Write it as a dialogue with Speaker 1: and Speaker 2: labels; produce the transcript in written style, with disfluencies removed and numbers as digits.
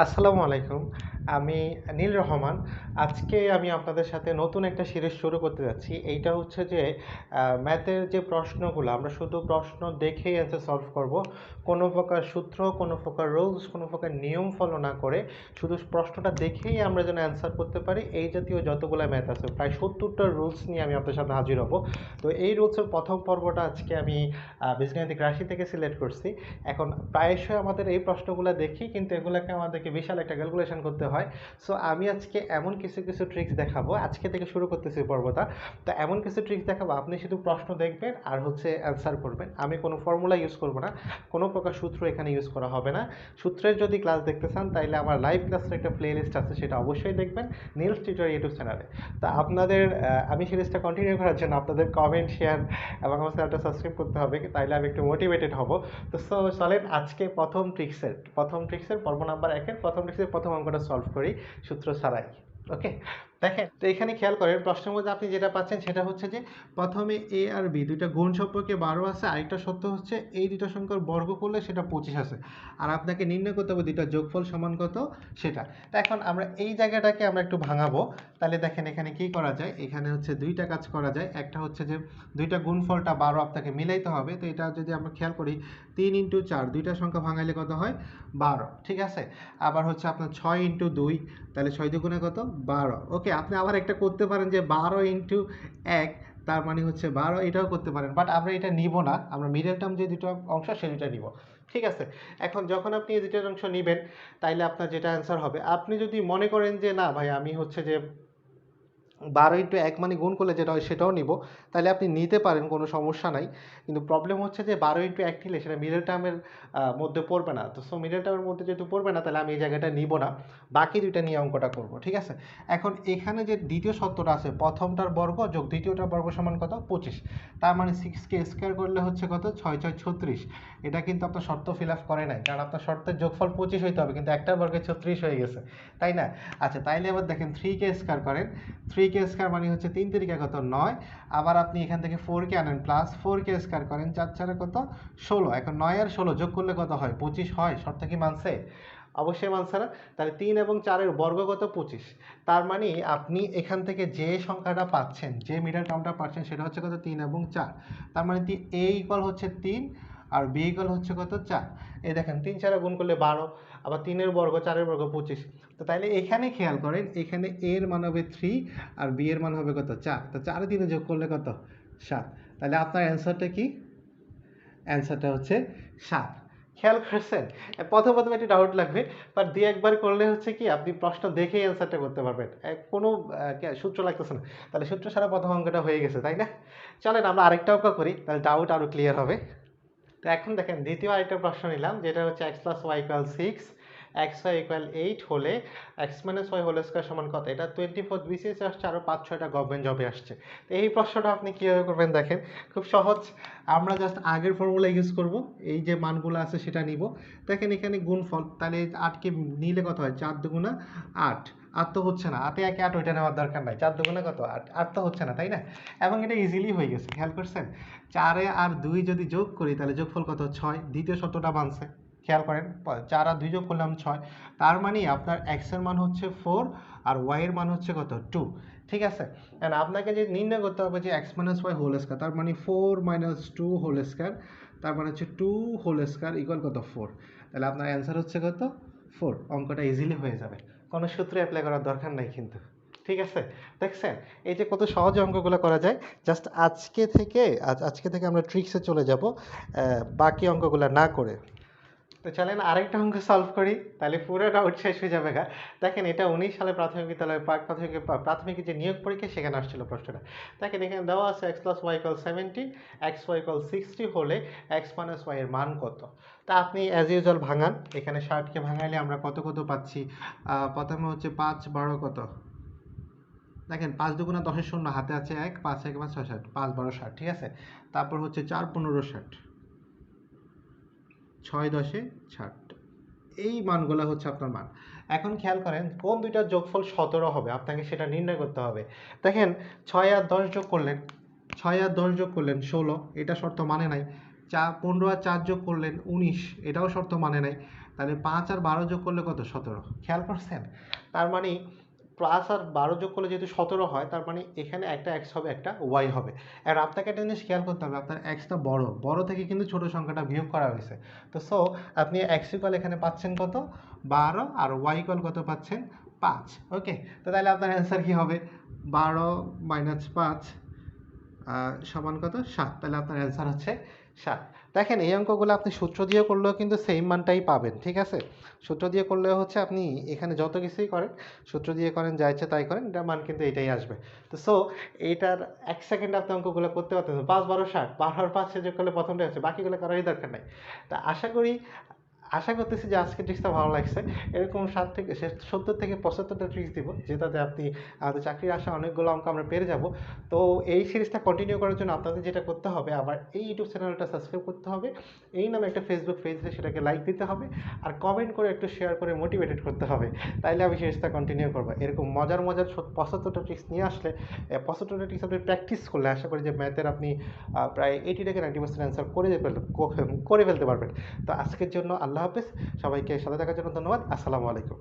Speaker 1: আসসালামু আলাইকুম। আমি নীল রহমান। আজকে আমি আপনাদের সাথে নতুন একটা সিরিজ শুরু করতে যাচ্ছি। এইটা হচ্ছে যে ম্যাথের যে প্রশ্নগুলো আমরা শুধু প্রশ্ন দেখেই অ্যান্সার সলভ করব। কোনো প্রকার সূত্র, কোনো প্রকার রুলস, কোনো প্রকার নিয়ম ফলো না করে শুধু প্রশ্নটা দেখেই আমরা যেন অ্যান্সার করতে পারি এই জাতীয় যতগুলো ম্যাথ আছে প্রায় ৭০টা রুলস নিয়ে আমি আপনাদের সাথে হাজির হব। তো এই রুলসের প্রথম পর্বটা আজকে আমি বীজগাণিতিক রাশি থেকে সিলেক্ট করছি। এখন প্রায়শই আমাদের এই প্রশ্নগুলো দেখি কিন্তু এগুলোকে আমাদেরকে বিশাল একটা ক্যালকুলেশন করতে হয়। সো আমি আজকে এমন কিছু কিছু ট্রিক্স দেখাবো, আজকে থেকে শুরু করতেছি পর্বটা। তো এমন কিছু ট্রিক্স দেখাবো, আপনি শুধু প্রশ্ন দেখবেন আর হচ্ছে অ্যান্সার করবেন। আমি কোনো ফর্মুলা ইউজ করব না, কোনো প্রকার সূত্র এখানে ইউজ করা হবে না। সূত্রের যদি ক্লাস দেখতে চান তাইলে আমার লাইভ ক্লাসের একটা প্লে লিস্ট আছে, সেটা অবশ্যই দেখবেন নীলস টিউটোরিয়াল ইউটিউব চ্যানেলে। তো আপনাদের আমি সিরিজটা কন্টিনিউ করার জন্য আপনাদের কমেন্ট, শেয়ার এবং আমার চ্যানেলটা সাবস্ক্রাইব করতে হবে, তাইলে আমি একটু মোটিভেটেড হব। তো চলেন আজকে প্রথম ট্রিক্সের পর্ব নাম্বার 1-এর প্রথম ট্রিক্সের প্রথম অঙ্কটা সলভ করি সূত্র ছাড়াই। ওকে, দেখেন তো এখানে খেয়াল করেন প্রশ্নের মধ্যে আপনি যেটা পাচ্ছেন সেটা হচ্ছে যে প্রথমে এ আর বি দুইটা গুণ সম্পর্কে 12 আছে, আরেকটা সত্য হচ্ছে এই দুটো সংখ্যার বর্গ করলে সেটা 25 আছে। আর আপনাকে নির্ণয় করতে হবে দুইটা যোগফল সমান কত সেটা। তো এখন আমরা এই জায়গাটাকে আমরা একটু ভাঙাবো। তাহলে দেখেন এখানে কি করা যায়, এখানে হচ্ছে দুইটা কাজ করা যায়। একটা হচ্ছে যে দুইটা গুণফলটা 12 আপনাকে মিলাইতে হবে। তো এটা যদি আমরা খেয়াল করি 3 ইন্টু 4 দুইটা সংখ্যা ভাঙাইলে কত হয় 12, ঠিক আছে। আবার হচ্ছে আপনার 6 ইন্টু 2, তাহলে 6 দুগুণে কত 12। ওকে, আপনি আবার একটা করতে পারেন যে 12 ইন্টু 1, তার মানে হচ্ছে 12, এটাও করতে পারেন। বাট আমরা এটা নিব না, আমরা মিডল টার্ম যে দুটো অংশ সেই দুটো নিব, ঠিক আছে। এখন যখন আপনি এই দুটোর অংশ নেবেন তাইলে আপনার যেটা অ্যান্সার হবে, আপনি যদি মনে করেন যে না ভাই আমি হচ্ছে যে 12 ইন্টু 1 মানে গুণ করলে যেটা হয় সেটাও নিব, তাহলে আপনি নিতে পারেন, কোনো সমস্যা নাই। কিন্তু প্রবলেম হচ্ছে যে 12 ইন্টু 1 নিলে সেটা মিডল টার্মের মধ্যে পড়বে না। তো সো মিডল টার্মের মধ্যে যেহেতু পড়বে না, তাহলে আমি এই জায়গাটা নিব না, বাকি দুইটা নিয়ে অঙ্কটা করব, ঠিক আছে। এখন এখানে যে দ্বিতীয় সত্যটা আছে, প্রথমটার বর্গ যোগ দ্বিতীয়টার বর্গ সমান কত 25, তার মানে 6কে স্কোয়ার করলে হচ্ছে কত 6 6 36। এটা কিন্তু আপনার শর্ত ফিল আপ করে নাই, কারণ আপনার শর্তের যোগফল 25 হইতে হবে, কিন্তু একটার বর্গে 36 হয়ে গেছে, তাই না। আচ্ছা, তাইলে আবার দেখেন 3কে স্কোয়ার করেন, 3কে স্কোয়ার মানে হচ্ছে 3 তিরিকা কত 9। আবার আপনি এখান থেকে 4কে আনেন, প্লাস 4কে স্কোয়ার করেন 4 4 কত 16। এখন 9 আর 16 যোগ করলে কত হয় 25 হয়। শর্ত কি মানছে? অবশ্যই মানছে না। তাহলে 3 এবং 4-এর বর্গ কত 25। তার মানে আপনি এখান থেকে যে সংখ্যাটা পাচ্ছেন, যে মিডল টার্মটা পাচ্ছেন সেটা হচ্ছে কত 3 এবং 4। তার মানে এ ইকুয়াল হচ্ছে 3 আর বি ইকুয়াল হচ্ছে কত 4। এই দেখেন 3 4 গুণ করলে 12, আবার 3-এর বর্গ 4-এর বর্গ 25। তো তাইলে এখানে খেয়াল করেন, এখানে এ এর মান হবে 3 আর বি এর মান হবে কত 4। তো 4 3 যোগ করলে কত 7। তাহলে আপনার অ্যান্সারটা কি? অ্যান্সারটা হচ্ছে 7। খেয়াল করছেন? প্রথম একটু ডাউট লাগবে, বাট দিয়ে একবার করলে হচ্ছে কি আপনি প্রশ্ন দেখেই অ্যান্সারটা করতে পারবেন, কোনো সূত্র লাগতেছে না। তাহলে সূত্র ছাড়া প্রথম অঙ্কটা হয়ে গেছে, তাই না? চলেন আমরা আরেকটা অঙ্ক করি, তাহলে ডাউট আরও ক্লিয়ার হবে। তো এখন দেখেন দ্বিতীয় আরেকটা প্রশ্ন নিলাম, যেটা হচ্ছে x plus y equal 6, x y equal 8 হলে x minus y whole square সমান কত। এটা 24 বিসিএস আসছে, আরও 5-6টা গভর্নমেন্ট জবে আসছে। তো এই প্রশ্নটা আপনি কীভাবে করবেন দেখেন, খুব সহজ। আমরা জাস্ট আগের ফর্মুলা ইউজ করব, এই যে মানগুলো আছে সেটা নিব। দেখেন এখানে গুণফল, তাহলে 8কে নিলে কত হয় 4 দুগুণা 8। 8 তো হচ্ছে না, 8 একে 8 ওইটা নেওয়ার দরকার নাই, 4 দুগুণা কত 8, 8 তো হচ্ছে না, তাই না। এবং এটা ইজিলি হয়ে গেছে, খেয়াল করছেন। 4 আর 2 যদি যোগ করি তাহলে যোগফল কত 6, দ্বিতীয় শর্তটা মানছে। খেয়াল করেন 4 আর 2 যোগ করলাম 6, তার মানে আপনার x এর মান হচ্ছে 4 আর y এর মান হচ্ছে কত 2, ঠিক আছে। এন্ড আপনাকে যে নির্ণয় করতে হবে যে x minus y whole square, তার মানে 4 মাইনাস 2 হোল স্কয়ার, তার মানে হচ্ছে 2 হোল স্কয়ার ইকুয়াল কত 4। তাহলে আপনার অ্যান্সার হচ্ছে কত 4। অঙ্কটা ইজিলি হয়ে যাবে, কোনো সূত্র অ্যাপ্লাই করার দরকার নাই কিন্তু, ঠিক আছে। দেখছেন এই যে কত সহজে অঙ্কগুলো করা যায়। জাস্ট আজকে থেকে আমরা ট্রিক্সে চলে যাব, বাকি অঙ্কগুলো না করে। তো চলেন আরেকটা অঙ্ক সলভ করি, তাহলে পুরো ডাউট শেষ হয়ে যাবে। দেখেন এটা 19 সালে প্রাথমিক বিদ্যালয় প্রাথমিক যে নিয়োগ পরীক্ষা সেখানে আসছিল প্রশ্নটা। দেখেন এখানে দেওয়া আছে x plus y equal 70, x y equal 60 হলে এক্স মাইনাস ওয়াই এর মান কত। তা আপনি অ্যাজ ইউজুয়াল ভাঙান, এখানে 60কে ভাঙাইলে আমরা কত কত পাচ্ছি। প্রথমে হচ্ছে 5 12 কত, দেখেন 5 দুগুণা 10-এর শূন্য, হাতে আছে 1, 5 1 5 6 60, 5 12 60, ঠিক আছে। তারপর হচ্ছে 4 15 60, 6 10 60, এই মানগুলো হচ্ছে আপনার মান। এখন খেয়াল করেন কোন দুইটার যোগফল 17 হবে, আপনাকে সেটা নির্ণয় করতে হবে। দেখেন 6 আর 10 যোগ করলেন, 6 আর 10 যোগ করলেন 16, এটা শর্ত মানে নাই। 15 আর 4 যোগ করলেন 19, এটাও শর্ত মানে নাই। তাহলে 5 আর 12 যোগ করলে কত? 17। খেয়াল করছেন? তার মানে 5 আর 12 যোগ করলে যেহেতু 17 হয়, তার মানে এখানে একটা এক্স হবে, একটা ওয়াই হবে। আর আপনাকে একটা জিনিস খেয়াল করতে হবে, আপনার এক্সটা বড়, বড় থেকে কিন্তু ছোট সংখ্যাটা বিয়োগ করা হয়েছে। তো সো আপনি এক্স ইকুয়াল এখানে পাচ্ছেন কত? 12, আর ওয়াই ইকুয়াল কত পাচ্ছেন? 5। ওকে, তো তাহলে আপনার অ্যান্সার কি হবে? 12 মাইনাস 5 সমান কত? 7। তাহলে আপনার অ্যান্সার হচ্ছে 7। দেখেন, এই অঙ্কগুলো আপনি সূত্র দিয়ে করলেও কিন্তু সেম মানটাই পাবেন, ঠিক আছে? সূত্র দিয়ে করলেও হচ্ছে আপনি এখানে যত কিছুই করেন, সূত্র দিয়ে করেন, যা ইচ্ছে তাই করেন, এটার মান কিন্তু এটাই আসবে। তো সো এইটার 1 সেকেন্ডে আপনি অঙ্কগুলো করতে পারতেছেন। 5 12 60, 12 আর 5 যোগ করলে প্রথমটাই আছে, বাকিগুলো করারই দরকার নাই। তা আশা করতেছি যে আজকের ট্রিক্সটা ভালো লাগছে। এরকম 70 থেকে 75টা ট্রিক্স দিব, যেটাতে আপনি আমাদের চাকরির আশা অনেকগুলো অঙ্ক আমরা পেরে যাব। তো এই সিরিজটা কন্টিনিউ করার জন্য আপনাদের যেটা করতে হবে, আবার এই ইউটিউব চ্যানেলটা সাবস্ক্রাইব করতে হবে, এই নামে একটা ফেসবুক পেজ আছে, সেটাকে লাইক দিতে হবে, আর কমেন্ট করে একটু শেয়ার করে মোটিভেটেড করতে হবে। তাইলে আমি সিরিজটা কন্টিনিউ করবো। এরকম মজার 75টা ট্রিক্স নিয়ে আসলে, 75টা ট্রিক্স আপনি প্র্যাকটিস করলে আশা করি যে ম্যাথের আপনি প্রায় 80 থেকে 90% অ্যান্সার করে ফেলতে পারবেন। তো আজকের জন্য আল্লাহ হাফেজ। সবাইকে সাথে থাকার জন্য ধন্যবাদ। আসসালামু আলাইকুম।